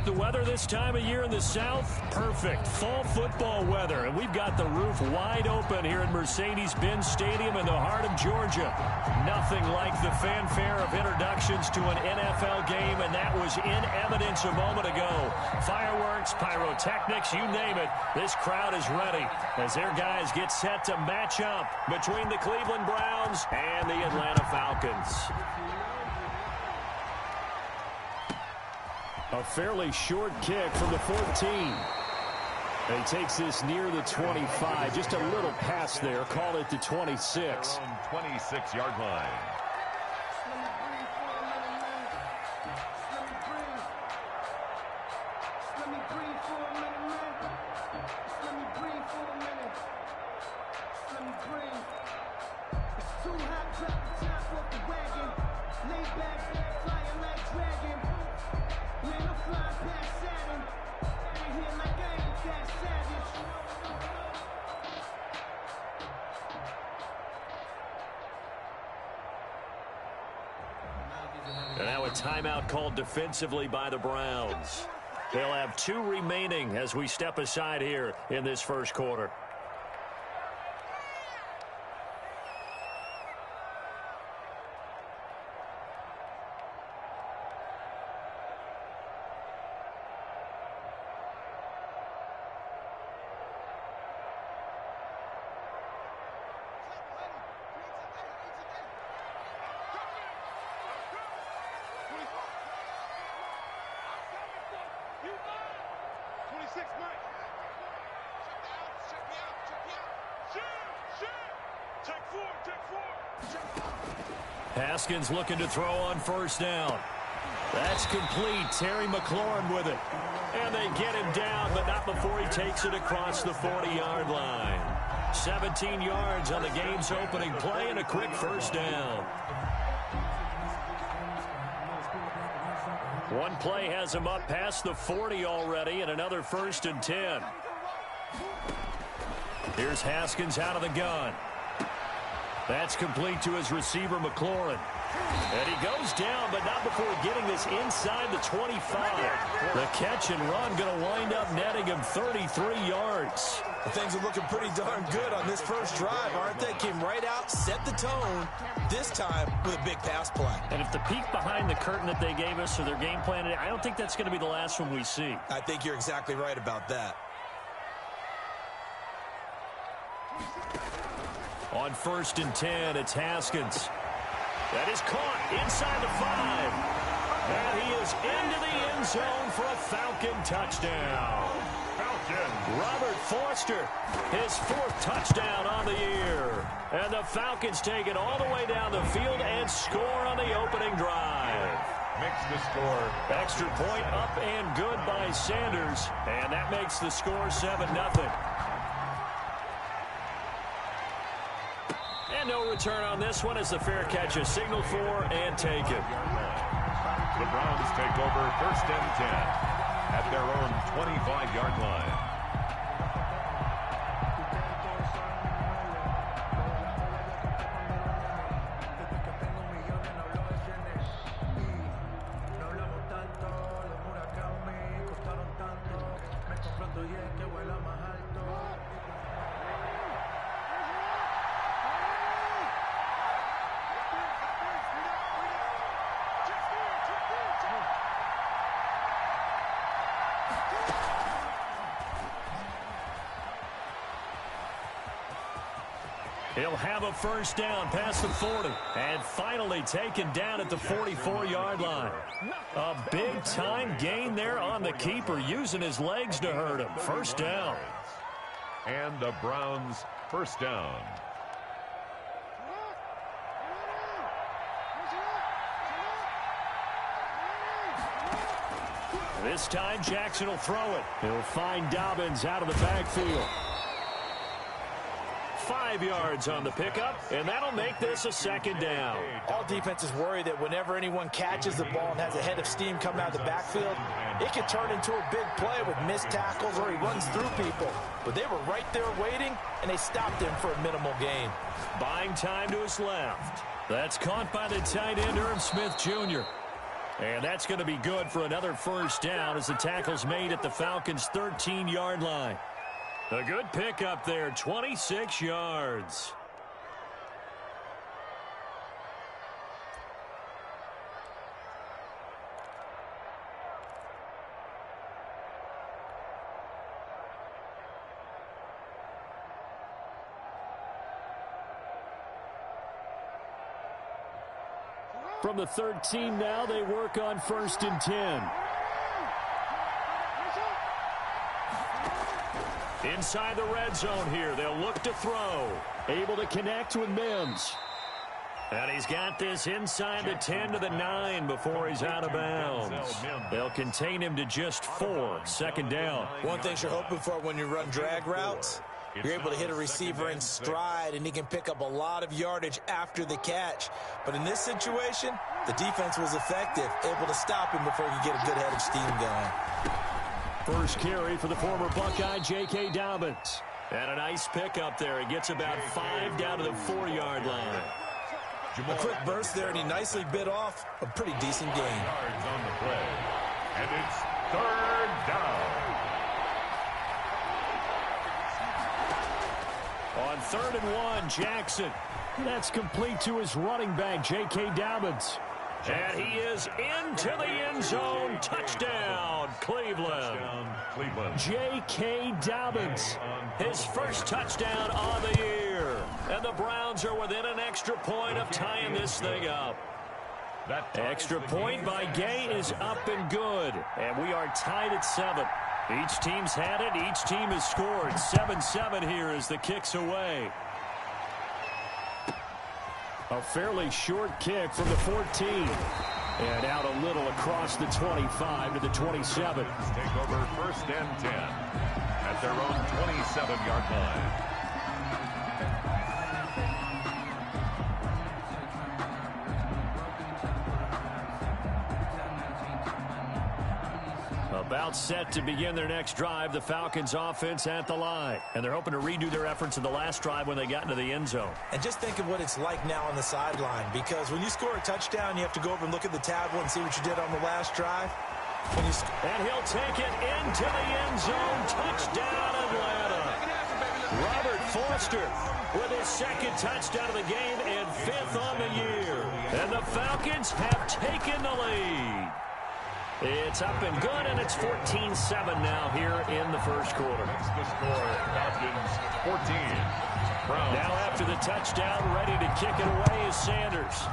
The weather this time of year in the South, perfect. Fall football weather, and we've got the roof wide open here at Mercedes-Benz Stadium in the heart of Georgia. Nothing like the fanfare of introductions to an NFL game, and that was in evidence a moment ago. Fireworks, pyrotechnics, you name it. This crowd is ready as their guys get set to match up between the Cleveland Browns and the Atlanta Falcons. A fairly short kick from the 14. And he takes this near the 25. Just a little pass there. Call it the 26. 26-yard line. And now a timeout called defensively by the Browns. They'll have 2 remaining as we step aside here in this first quarter. Haskins looking to throw on first down. That's complete. Terry McLaurin with it. And they get him down, but not before he takes it across the 40-yard line. 17 yards on the game's opening play and a quick first down. One play has him up past the 40 already, and another 1st and 10. Here's Haskins out of the gun. That's complete to his receiver, McLaurin. And he goes down, but not before getting this inside the 25. The catch and run going to wind up netting him 33 yards. Things are looking pretty darn good on this first drive, aren't they? Came right out, set the tone, this time with a big pass play. And if the peek behind the curtain that they gave us or their game plan, I don't think that's going to be the last one we see. I think you're exactly right about that. On 1st and 10, it's Haskins. That is caught inside the 5. And he is into the end zone for a Falcon touchdown. Robert Foster, his 4th touchdown on the year. And the Falcons take it all the way down the field and score on the opening drive. Makes the score. Extra point up and good by Sanders. And that makes the score 7-0. And no return on this one as the fair catch is signaled for and taken. The Browns take over 1st and 10 at their own 25-yard line. He'll have a first down past the 40 and finally taken down at the 44-yard line. A big-time gain there on the keeper, using his legs to hurt him. First down. And the Browns first down. This time Jackson will throw it. He'll find Dobbins out of the backfield. 5 yards on the pickup, and that'll make this a 2nd down. All defenses worry that whenever anyone catches the ball and has a head of steam coming out of the backfield, it can turn into a big play with missed tackles or he runs through people. But they were right there waiting, and they stopped him for a minimal gain. Buying time to his left. That's caught by the tight end, Irv Smith Jr. And that's going to be good for another first down as the tackle's made at the Falcons' 13-yard line. A good pickup there, 26 yards. From the 13 now, they work on 1st and 10. Inside the red zone here, they'll look to throw. Able to connect with Mims. And he's got this inside the 10 to the 9 before he's out of bounds. They'll contain him to just 4, 2nd down. One thing you're hoping for when you run drag routes, you're able to hit a receiver in stride, and he can pick up a lot of yardage after the catch. But in this situation, the defense was effective, able to stop him before he could get a good head of steam going. First carry for the former Buckeye, J.K. Dobbins. And a nice pickup there. He gets about 5 down to the 4-yard line. A quick burst there, and he nicely bit off a pretty decent gain. On the play. And it's 3rd down. On 3rd and 1, Jackson. That's complete to his running back, J.K. Dobbins. And he is into the end zone. Touchdown, Cleveland. J.K. Dobbins, his first touchdown on the year. And the Browns are within an extra point of tying this thing up. That extra point by Gay is up and good. And we are tied at 7. Each team's had it. Each team has scored. 7-7 here as the kick's away. A fairly short kick from the 14. And out a little across the 25 to the 27. Take over 1st and 10 at their own 27-yard line. About set to begin their next drive, the Falcons offense at the line. And they're hoping to redo their efforts in the last drive when they got into the end zone. And just think of what it's like now on the sideline, because when you score a touchdown, you have to go over and look at the tablet and see what you did on the last drive. And he'll take it into the end zone. Touchdown, Atlanta. Robert Foster with his 2nd touchdown of the game and 5th on the year. And the Falcons have taken the lead. It's up and good, and it's 14-7 now here in the first quarter. That's the score. Falcons 14. Browns. Now after the touchdown, ready to kick it away is Sanders.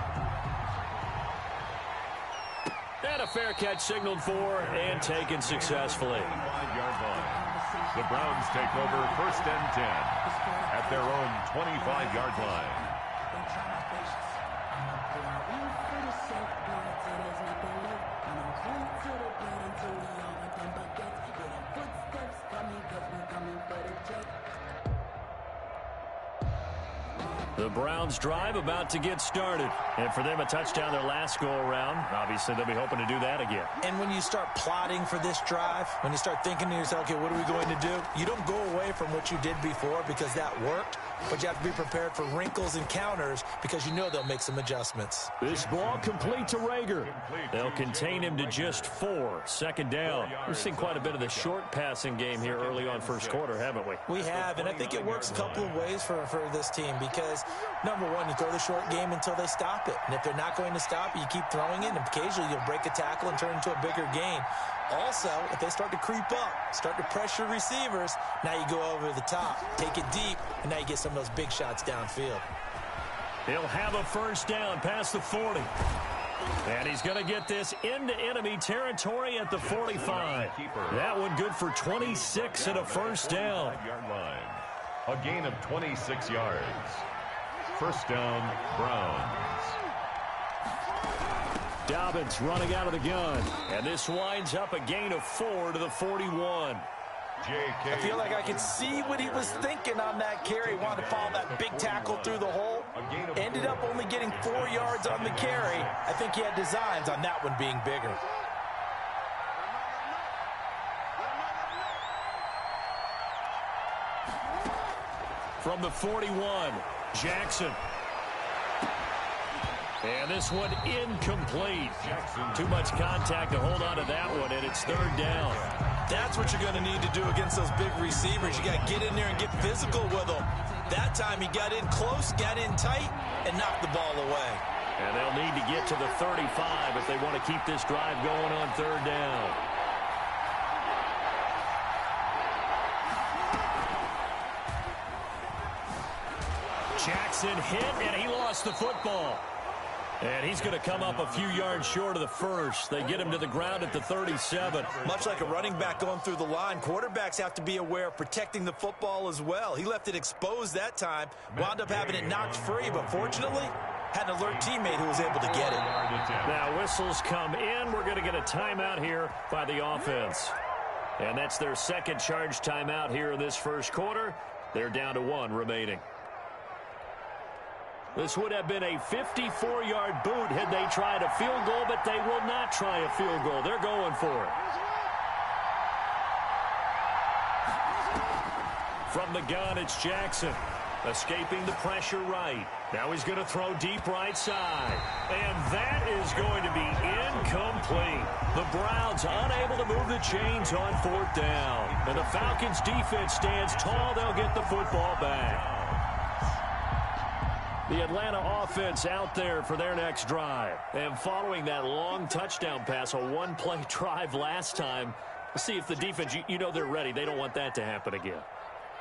And a fair catch signaled for and taken successfully. 5-yard line. The Browns take over 1st and 10 at their own 25-yard line. The Browns drive about to get started. And for them, a touchdown their last go-around. Obviously, they'll be hoping to do that again. And when you start plotting for this drive, when you start thinking to yourself, okay, what are we going to do? You don't go away from what you did before because that worked. But you have to be prepared for wrinkles and counters because you know they'll make some adjustments. This ball complete to Rager. They'll contain him to just 4, 2nd down. We've seen quite a bit of the short passing game here early on first quarter, haven't we? We have, and I think it works a couple of ways for this team because, number one, you throw the short game until they stop it. And if they're not going to stop it, you keep throwing it, and occasionally you'll break a tackle and turn into a bigger gain. Also, if they start to creep up, start to pressure receivers, now you go over the top, take it deep, and now you get some of those big shots downfield. He'll have a first down past the 40. And he's going to get this into enemy territory at the 45. That one good for 26 and a first down. A gain of 26 yards. First down, Browns. Dobbins running out of the gun. And this winds up a gain of 4 to the 41. I feel like I could see what he was thinking on that carry. Wanted to follow that big tackle through the hole. Ended up only getting 4 yards on the carry. I think he had designs on that one being bigger. From the 41, Jackson. And this one incomplete. Too much contact to hold on to that one, and it's third down. That's what you're going to need to do against those big receivers. You got to get in there and get physical with them. That time he got in close, got in tight, and knocked the ball away. And they'll need to get to the 35 if they want to keep this drive going on third down. Jackson hit, and he lost the football. And he's going to come up a few yards short of the first. They get him to the ground at the 37. Much like a running back going through the line, quarterbacks have to be aware of protecting the football as well. He left it exposed that time, wound up having it knocked free, but fortunately had an alert teammate who was able to get it. Now whistles come in. We're going to get a timeout here by the offense. And that's their second charge timeout here in this first quarter. They're down to one remaining. This would have been a 54-yard boot had they tried a field goal, but they will not try a field goal. They're going for it. From the gun, it's Jackson. Escaping the pressure right. Now he's going to throw deep right side. And that is going to be incomplete. The Browns unable to move the chains on fourth down. And the Falcons defense stands tall. They'll get the football back. The Atlanta offense out there for their next drive. And following that long touchdown pass, a one-play drive last time, let's see if the defense, you know they're ready. They don't want that to happen again.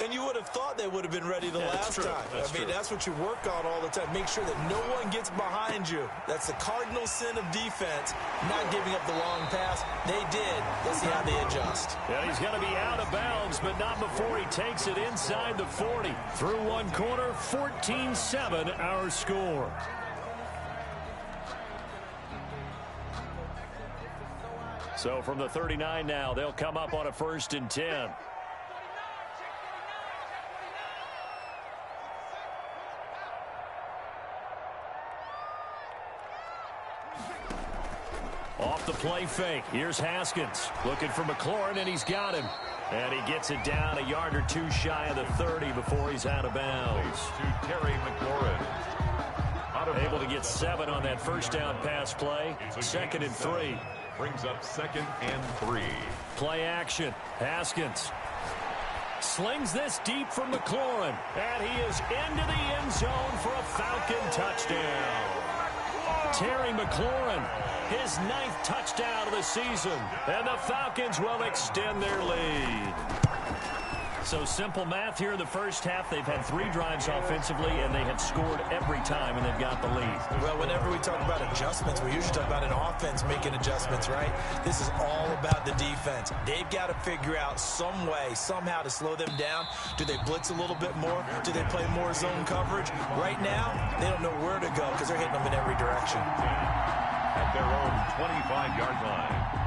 And you would have thought they would have been ready the last time. I mean, that's what you work on all the time. Make sure that no one gets behind you. That's the cardinal sin of defense, not giving up the long pass. They did. Let's see how they adjust. Yeah, he's going to be out of bounds, but not before he takes it inside the 40. Through one quarter, 14-7 our score. So from the 39 now, they'll come up on a 1st and 10. Off the play fake. Here's Haskins looking for McLaurin, and he's got him. And he gets it down a yard or two shy of the 30 before he's out of bounds. To Terry McLaurin. Able to get 7 on that first down pass play. 2nd and 3. Brings up 2nd and 3. Play action. Haskins slings this deep from McLaurin. And he is into the end zone for a Falcon touchdown. Terry McLaurin, his 9th touchdown of the season. And the Falcons will extend their lead. So simple math here in the first half. They've had 3 drives offensively, and they have scored every time, and they've got the lead. Well, whenever we talk about adjustments, we usually talk about an offense making adjustments, right? This is all about the defense. They've got to figure out some way, somehow to slow them down. Do they blitz a little bit more? Do they play more zone coverage? Right now, they don't know where to go because they're hitting them in every direction. At their own 25-yard line.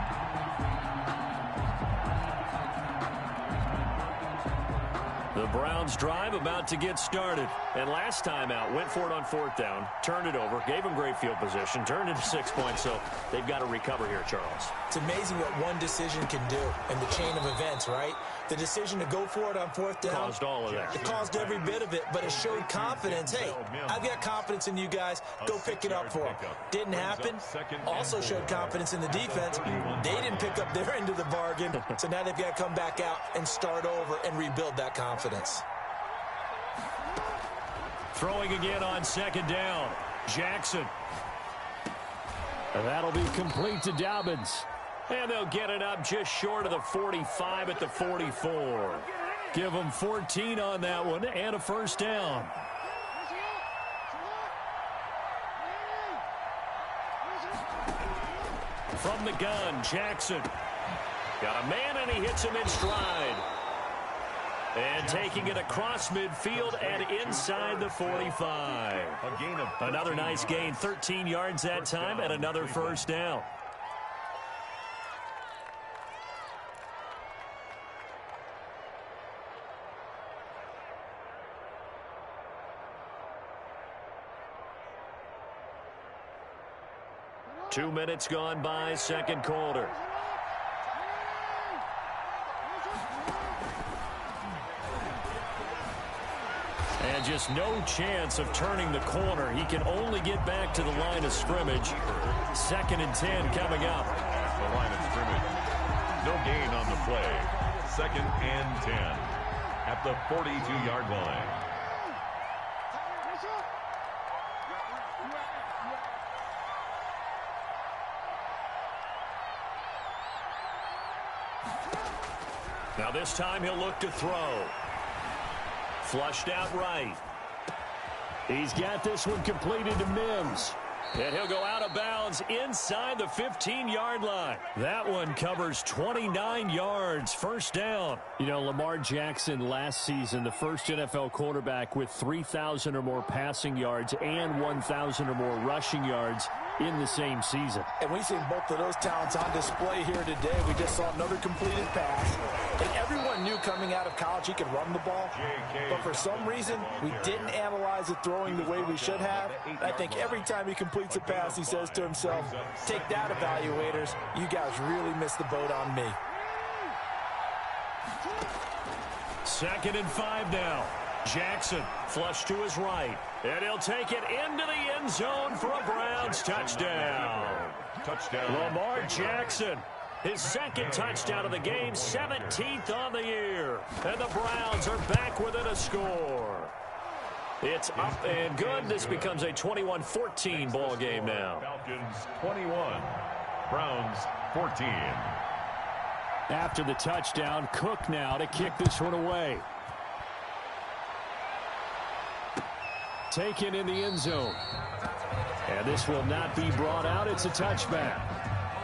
The Browns drive about to get started. And last time out, went for it on 4th down, turned it over, gave them great field position, turned it to 6 points, so they've got to recover here, Charles. It's amazing what one decision can do in the chain of events, right? The decision to go for it on 4th down. Caused all of that. It caused every bit of it, but it showed confidence. Hey, I've got confidence in you guys. Go pick it up for them. Didn't happen. Also showed confidence in the defense. They didn't pick up their end of the bargain, so now they've got to come back out and start over and rebuild that confidence. Throwing again on 2nd down. Jackson. And that'll be complete to Dobbins. And they'll get it up just short of the 45 at the 44. Give them 14 on that one and a 1st down. From the gun, Jackson. Got a man, and he hits him in stride. And taking it across midfield and inside the 45. Another nice gain, 13 yards that time, and another 1st down. Two minutes gone by, 2nd quarter. And just no chance of turning the corner. He can only get back to the line of scrimmage. 2nd and 10 coming up. The line of scrimmage. No gain on the play. 2nd and 10 at the 42-yard line. Now this time he'll look to throw. Flushed out right. He's got this one completed to Mims. And he'll go out of bounds inside the 15-yard line. That one covers 29 yards. First down. You know, Lamar Jackson last season, the first NFL quarterback with 3,000 or more passing yards and 1,000 or more rushing yards in the same season. And we've seen both of those talents on display here today. We just saw another completed pass. And everyone knew coming out of college he could run the ball. But for some reason, we didn't analyze it throwing the way we should have. And I think every time he completes a pass, he says to himself, take that, evaluators. You guys really missed the boat on me. 2nd and 5 now. Jackson flush to his right. And he'll take it into the end zone for a Browns touchdown. Lamar Jackson, his 2nd touchdown of the game, 17th on the year. And the Browns are back within a score. It's up and good. This becomes a 21-14 ball game now. Falcons 21, Browns 14. After the touchdown, Cook now to kick this one away. Taken in the end zone. And this will not be brought out. It's a touchback.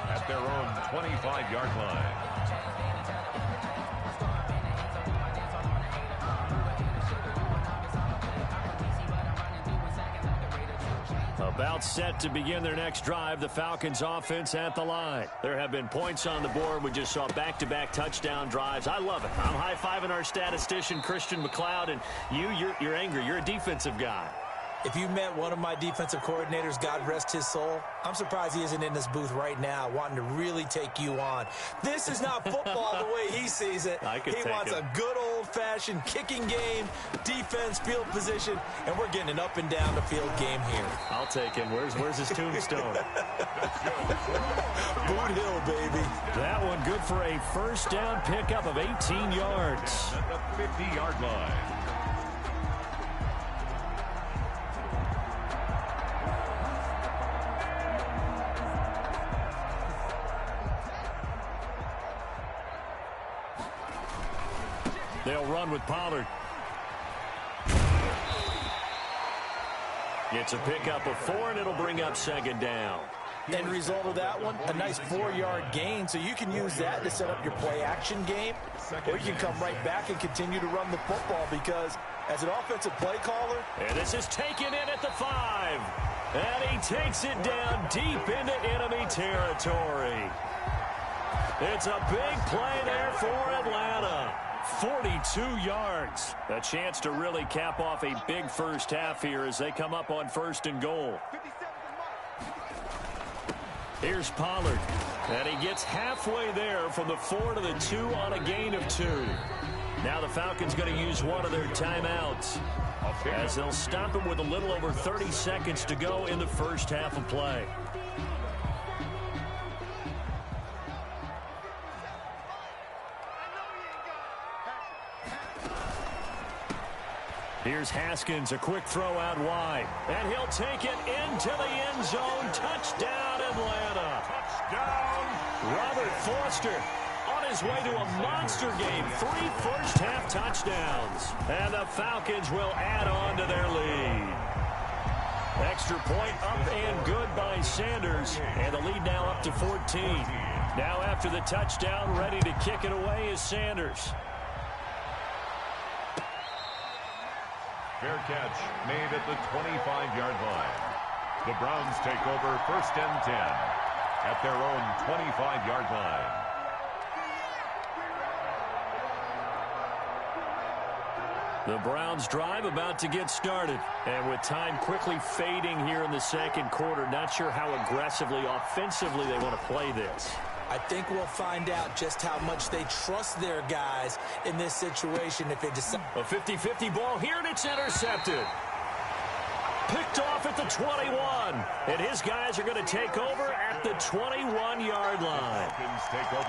At their own 25-yard line. About set to begin their next drive, the Falcons offense at the line. There have been points on the board. We just saw back-to-back touchdown drives. I love it. I'm high-fiving our statistician, Christian McLeod, and you're angry. You're a defensive guy. If you met one of my defensive coordinators, God rest his soul, I'm surprised he isn't in this booth right now wanting to really take you on. This is not football the way he sees it. He wants a good old-fashioned kicking game, defense, field position, and we're getting an up-and-down-the-field game here. I'll take him. Where's his tombstone? Boot Hill, baby. That one good for a first down pickup of 18 yards. At the 50-yard line. They'll run with Pollard. It's a pickup of 4, and it'll bring up 2nd down. End result of that one, a nice 4-yard gain, so you can use that to set up your play-action game, or you can come right back and continue to run the football because as an offensive play caller... And this is taken in at the 5, and he takes it down deep into enemy territory. It's a big play there for Atlanta. 42 yards. A chance to really cap off a big first half here as they come up on 1st and goal. Here's Pollard. And he gets halfway there from the 4 to the 2 on a gain of 2. Now the Falcons going to use one of their timeouts as they'll stop him with a little over 30 seconds to go in the first half of play. Here's Haskins, a quick throw out wide. And he'll take it into the end zone. Touchdown, Atlanta. Touchdown. Robert Foster on his way to a monster game. 3 first-half touchdowns. And the Falcons will add on to their lead. Extra point up and good by Sanders. And the lead now up to 14. Now after the touchdown, ready to kick it away is Sanders. Fair catch made at the 25-yard line. The Browns take over 1st and 10 at their own 25-yard line. The Browns drive about to get started. And with time quickly fading here in the 2nd quarter, not sure how aggressively, offensively they want to play this. I think we'll find out just how much they trust their guys in this situation if they decide. A 50-50 ball here, and it's intercepted. Picked off at the 21. And his guys are going to take over at the 21-yard line.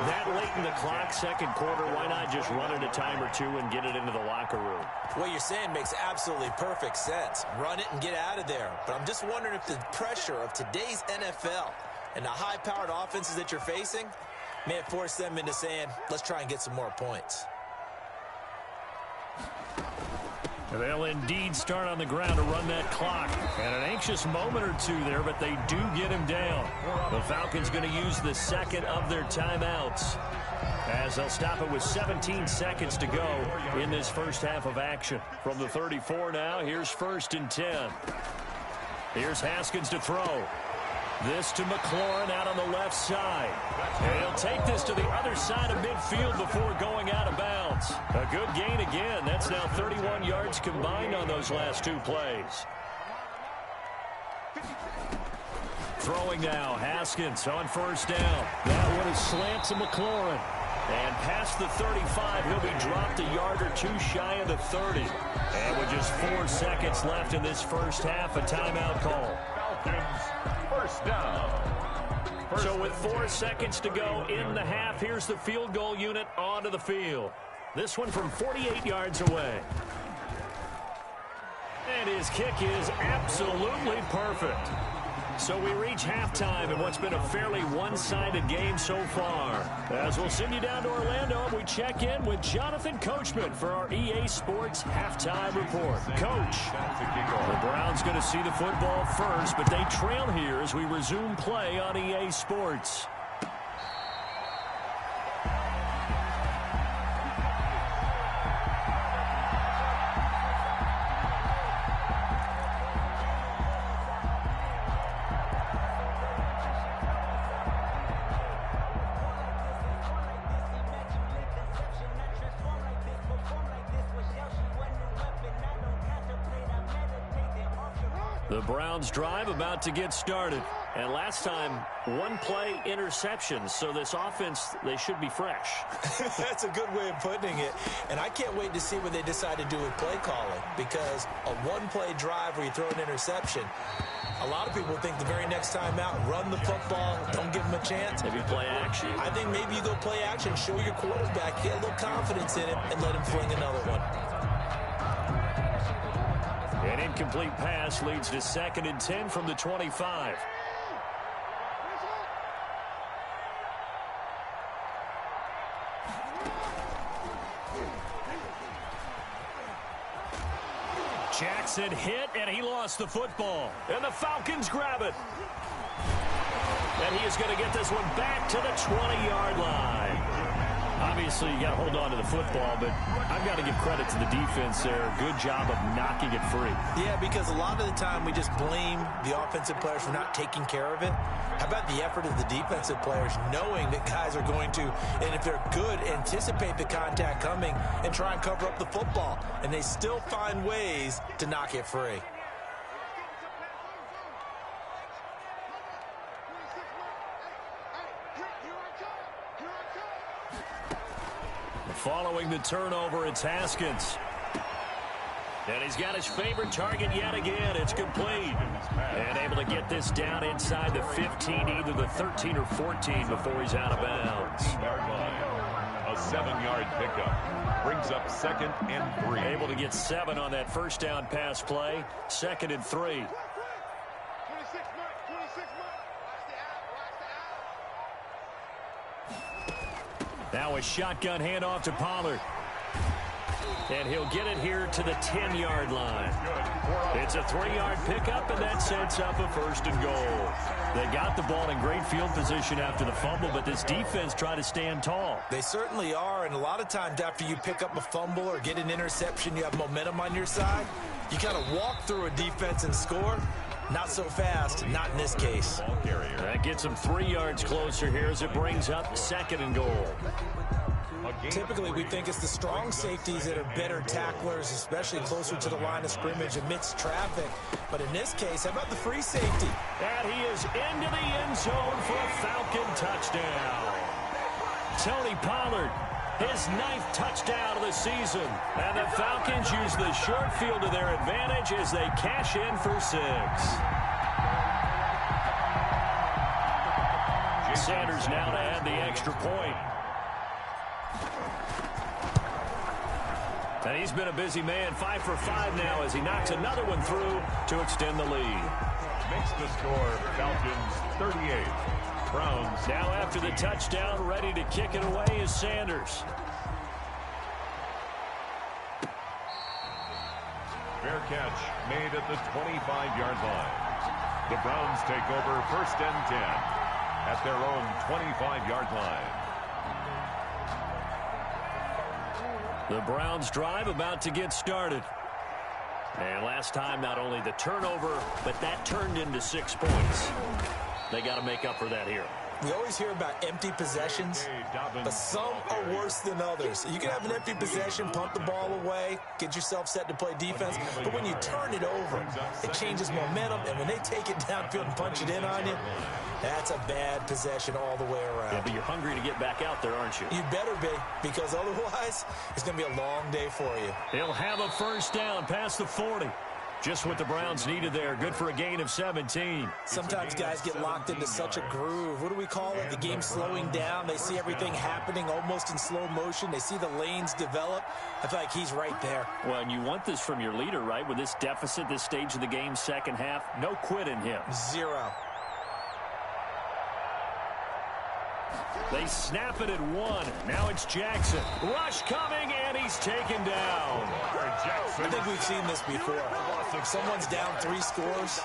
That late in the clock, second quarter, why not just run it a time or two and get it into the locker room? What you're saying makes absolutely perfect sense. Run it and get out of there. But I'm just wondering if the pressure of today's NFL and the high-powered offenses that you're facing may have forced them into saying, let's try and get some more points. They'll indeed start on the ground to run that clock. And an anxious moment or two there, but they do get him down. The Falcons going to use the second of their timeouts, as they'll stop it with 17 seconds to go in this first half of action. From the 34 now, here's 1st and 10. Here's Haskins to throw. This to McLaurin out on the left side. And he'll take this to the other side of midfield before going out of bounds. A good gain again. That's now 31 yards combined on those last two plays. Throwing now, Haskins on 1st down. That one is slant to McLaurin. And past the 35, he'll be dropped a yard or two shy of the 30. And with just 4 seconds left in this first half, a timeout call. Falcons, 1st down. So with 4 seconds to go in the half, here's the field goal unit onto the field. This one from 48 yards away. And his kick is absolutely perfect. So we reach halftime in what's been a fairly one-sided game so far. As we'll send you down to Orlando, we check in with Jonathan Coachman for our EA Sports Halftime Report. Coach, the Browns going to see the football first, but they trail here as we resume play on EA Sports. The Browns drive about to get started. And last time, 1-play interception. So this offense, they should be fresh. That's a good way of putting it. And I can't wait to see what they decide to do with play calling. Because a 1-play drive where you throw an interception, a lot of people think the very next time out, run the football, don't give them a chance. Maybe play action. I think maybe you go play action, show your quarterback, get a little confidence in him, and let him fling another one. An incomplete pass leads to 2nd and 10 from the 25. Jackson hit, and he lost the football. And the Falcons grab it. And he is going to get this one back to the 20-yard line. Obviously, you got to hold on to the football, but I've got to give credit to the defense there. Good job of knocking it free. Yeah, because a lot of the time we just blame the offensive players for not taking care of it. How about the effort of the defensive players knowing that guys are going to, and if they're good, anticipate the contact coming and try and cover up the football. And they still find ways to knock it free. Following the turnover, it's Haskins. And he's got his favorite target yet again. It's complete. And able to get this down inside the 15, either the 13 or 14 before he's out of bounds. A 7-yard pickup brings up 2nd and 3. Able to get 7 on that first down pass play. 2nd and 3. Now a shotgun handoff to Pollard. And he'll get it here to the 10-yard line. It's a 3-yard pickup, and that sets up a 1st and goal. They got the ball in great field position after the fumble, but this defense tried to stand tall. They certainly are, and a lot of times after you pick up a fumble or get an interception, you have momentum on your side. You kind of walk through a defense and score. Not so fast, not in this case. That gets them 3 yards closer here as it brings up 2nd and goal. Typically, we think it's the strong safeties that are better tacklers, especially closer to the line of scrimmage amidst traffic. But in this case, how about the free safety? And he is into the end zone for a Falcon touchdown. Tony Pollard, his 9th touchdown of the season. And the Falcons use the short field to their advantage as they cash in for 6. Sanders now to add the extra point. And he's been a busy man, 5 for 5 now as he knocks another one through to extend the lead. Makes the score Falcons 38. Browns. Now after the touchdown, ready to kick it away is Sanders. Fair catch made at the 25-yard line. The Browns take over 1st and 10 at their own 25-yard line. The Browns drive about to get started. And last time, not only the turnover, but that turned into 6 points. They got to make up for that here. We always hear about empty possessions, but some are worse than others. You can have an empty possession, punt the ball away, get yourself set to play defense, but when you turn it over, it changes momentum, and when they take it downfield and punch it in on you, that's a bad possession all the way around. Yeah, but you're hungry to get back out there, aren't you? You better be, because otherwise, it's going to be a long day for you. He'll have a first down past the 40. Just what the Browns needed there. Good for a gain of 17. Sometimes guys get locked into such a groove. What do we call it? The game slowing down. They see everything happening almost in slow motion. They see the lanes develop. I feel like he's right there. Well, and you want this from your leader, right? With this deficit, this stage of the game, second half, no quit in him. 0. They snap it at 1. Now it's Jackson. Rush coming, and he's taken down. I think we've seen this before. If someone's down 3 scores,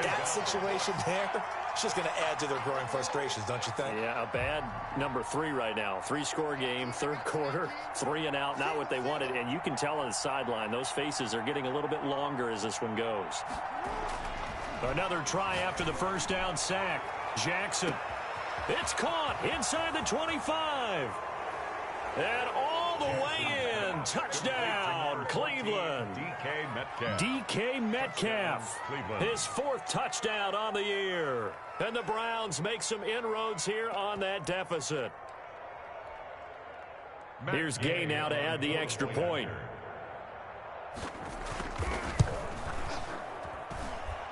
that situation there, it's just going to add to their growing frustrations, don't you think? Yeah, a bad number 3 right now. 3-score game, 3rd quarter, 3 and out, not what they wanted. And you can tell on the sideline, those faces are getting a little bit longer as this one goes. Another try after the first down sack. Jackson. It's caught inside the 25. And all the way in. Touchdown, Cleveland. DK Metcalf. His 4th touchdown on the year. And the Browns make some inroads here on that deficit. Here's Gay now to add the extra point.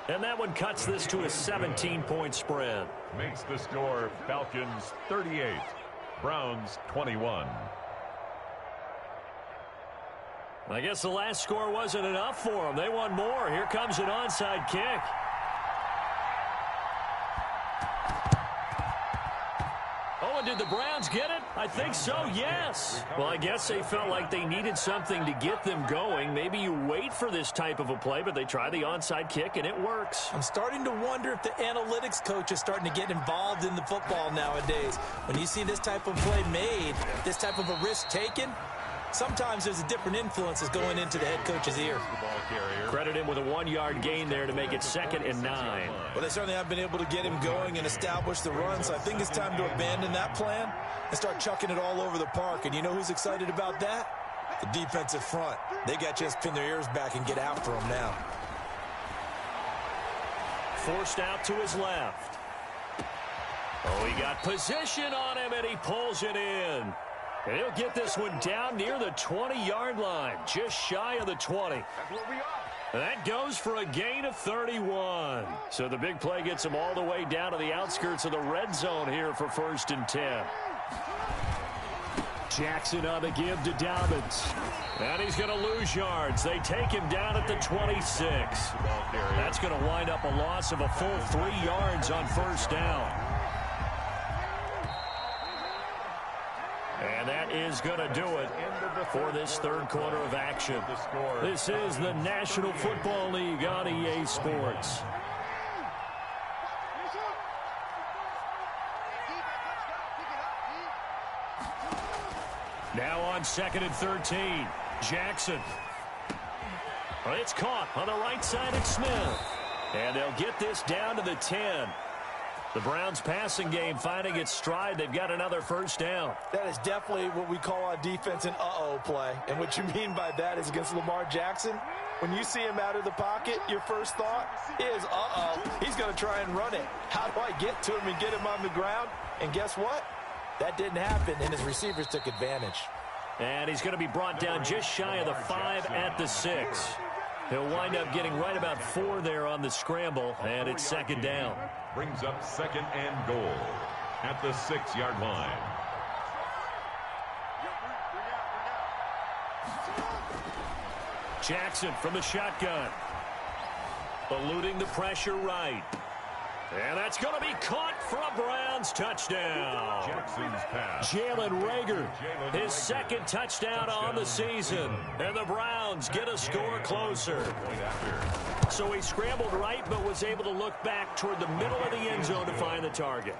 And that one cuts this to a 17-point spread. Makes the score Falcons 38, Browns 21. I guess the last score wasn't enough for them. They want more. Here comes an onside kick. Oh, and did the Browns get it? I think so, yes. Well, I guess they felt like they needed something to get them going. Maybe you wait for this type of a play, but they try the onside kick, and it works. I'm starting to wonder if the analytics coach is starting to get involved in the football nowadays. When you see this type of play made, this type of a risk taken, sometimes there's a different influences going into the head coach's ear. Credit him with a 1-yard gain there to make it 2nd and 9. Well, they certainly have been able to get him going and establish the run, so I think it's time to abandon that plan and start chucking it all over the park. And you know who's excited about that? The defensive front. They got a chance to pin their ears back and get after him now. Forced out to his left. Oh, he got position on him, and he pulls it in. And he'll get this one down near the 20-yard line, just shy of the 20. That's where we are. That goes for a gain of 31. So the big play gets him all the way down to the outskirts of the red zone here for 1st and 10. Jackson on the give to Dobbins. And he's going to lose yards. They take him down at the 26. That's going to wind up a loss of a full 3 yards on 1st down. And that is going to do it for this 3rd quarter of action. This is the National Football League on EA Sports. Now on 2nd and 13, Jackson. It's caught on the right side of Smith. And they'll get this down to the 10. The Browns passing game finding its stride. They've got another 1st down. That is definitely what we call on defense an uh-oh play. And what you mean by that is against Lamar Jackson, when you see him out of the pocket, your first thought is, uh-oh, he's going to try and run it. How do I get to him and get him on the ground? And guess what? That didn't happen, and his receivers took advantage. And he's going to be brought down just shy of the 5 at the 6. He'll wind up getting right about 4 there on the scramble, and it's second down. Brings up second and goal at the 6-yard line. Jackson from the shotgun. Eluding the pressure right. And that's going to be caught for a Browns touchdown. Jackson's pass. Jalen Reagor, his second touchdown on the season. And the Browns get a score closer. So he scrambled right, but was able to look back toward the middle of the end zone to find the target.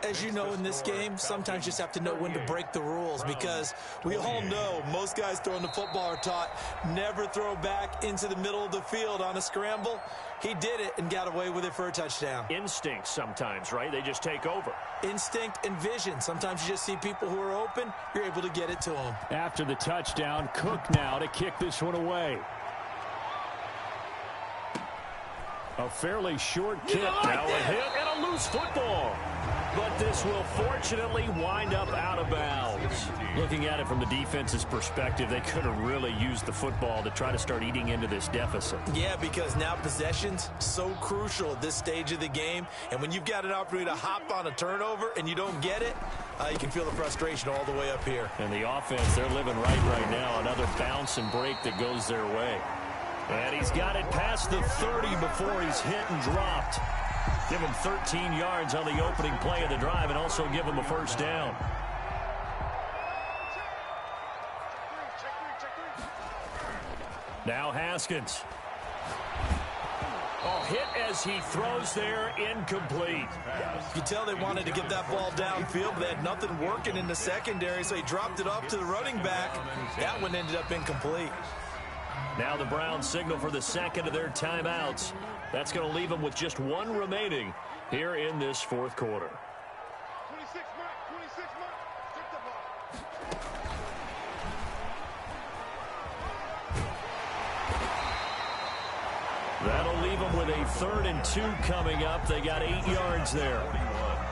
As you know, in this game, sometimes you just have to know when to break the rules, because we all know most guys throwing the football are taught never throw back into the middle of the field on a scramble. He did it and got away with it for a touchdown. Instinct sometimes, right? They just take over. Instinct and vision. Sometimes you just see people who are open, you're able to get it to them. After the touchdown, Cook now to kick this one away. A fairly short kick. Now a hit and a loose football. But this will fortunately wind up out of bounds. Looking at it from the defense's perspective, they could have really used the football to try to start eating into this deficit. Yeah, because now possession's so crucial at this stage of the game. And when you've got an opportunity to hop on a turnover and you don't get it, you can feel the frustration all the way up here. And the offense, they're living right now. Another bounce and break that goes their way. And he's got it past the 30 before he's hit and dropped. Give him 13 yards on the opening play of the drive and also give him a first down. Now Haskins. Oh, hit as he throws there, incomplete. You can tell they wanted to get that ball downfield, but they had nothing working in the secondary, so he dropped it up to the running back. That one ended up incomplete. Now the Browns signal for the second of their timeouts. That's going to leave them with just one remaining here in this fourth quarter. 26 mark. Take the ball. That'll leave them with a 3rd and 2 coming up. They got 8 yards there.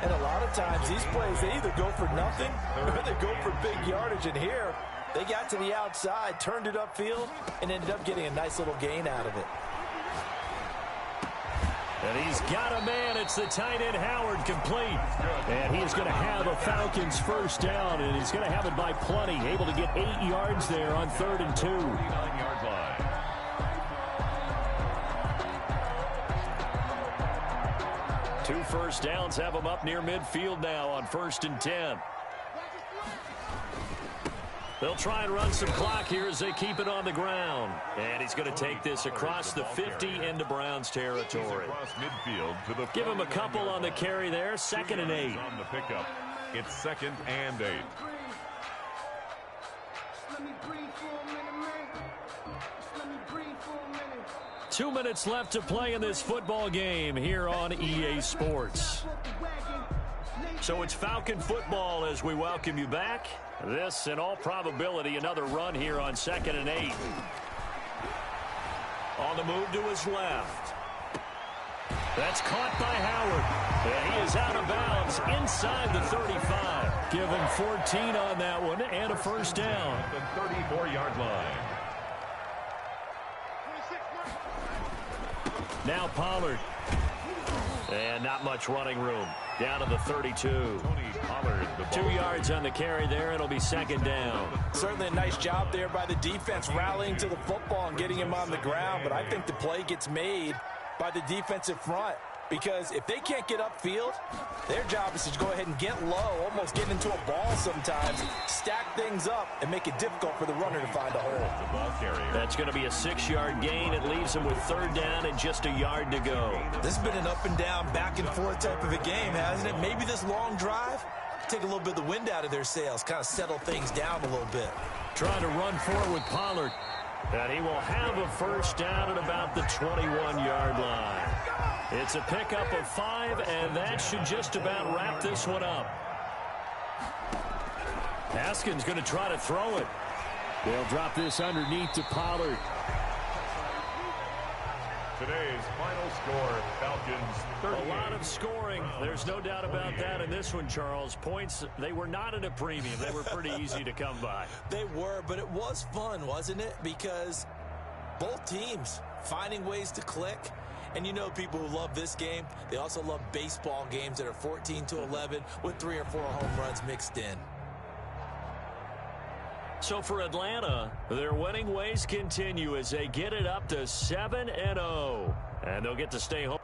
And a lot of times these plays, they either go for nothing or they go for big yardage. And here, they got to the outside, turned it upfield, and ended up getting a nice little gain out of it. And he's got a man. It's the tight end Howard, complete. And he's going to have a Falcons first down, and he's going to have it by plenty. Able to get 8 yards there on 3rd and 2. 9-yard line. Two first downs have him up near midfield now on 1st and 10. They'll try and run some clock here as they keep it on the ground. And he's going to take this across the 50 into Browns territory. Across midfield to the Give him a couple on the carry there. 2nd and 8. On the pickup. It's 2nd and 8. 2 minutes left to play in this football game here on EA Sports. So it's Falcon football as we welcome you back. This, in all probability, another run here on 2nd and 8. On the move to his left. That's caught by Howard. And he is out of bounds inside the 35. Give him 14 on that one and a first down. At the 34-yard line. Now Pollard. And not much running room. Down to the 32. Tony Pollard, the 2 yards on the carry there. It'll be 2nd down. Certainly a nice job there by the defense rallying to the football and getting him on the ground. But I think the play gets made by the defensive front. Because if they can't get upfield, their job is to go ahead and get low, almost get into a ball sometimes, stack things up, and make it difficult for the runner to find a hole. The ball carrier. That's going to be a 6-yard gain. It leaves them with 3rd down and just a yard to go. This has been an up and down, back and forth type of a game, hasn't it? Maybe this long drive, take a little bit of the wind out of their sails, kind of settle things down a little bit. Trying to run forward with Pollard. And he will have a first down at about the 21-yard line. It's a pickup of 5, and that should just about wrap this one up. Haskins going to try to throw it. They'll drop this underneath to Pollard. Today's final score, Falcons 38. A lot of scoring. There's no doubt about that in this one, Charles. Points, they were not at a premium. They were pretty easy to come by. They were, but it was fun, wasn't it? Because both teams finding ways to click. And you know people who love this game, they also love baseball games that are 14-11 with 3 or 4 home runs mixed in. So for Atlanta, their winning ways continue as they get it up to 7-0. And they'll get to stay home.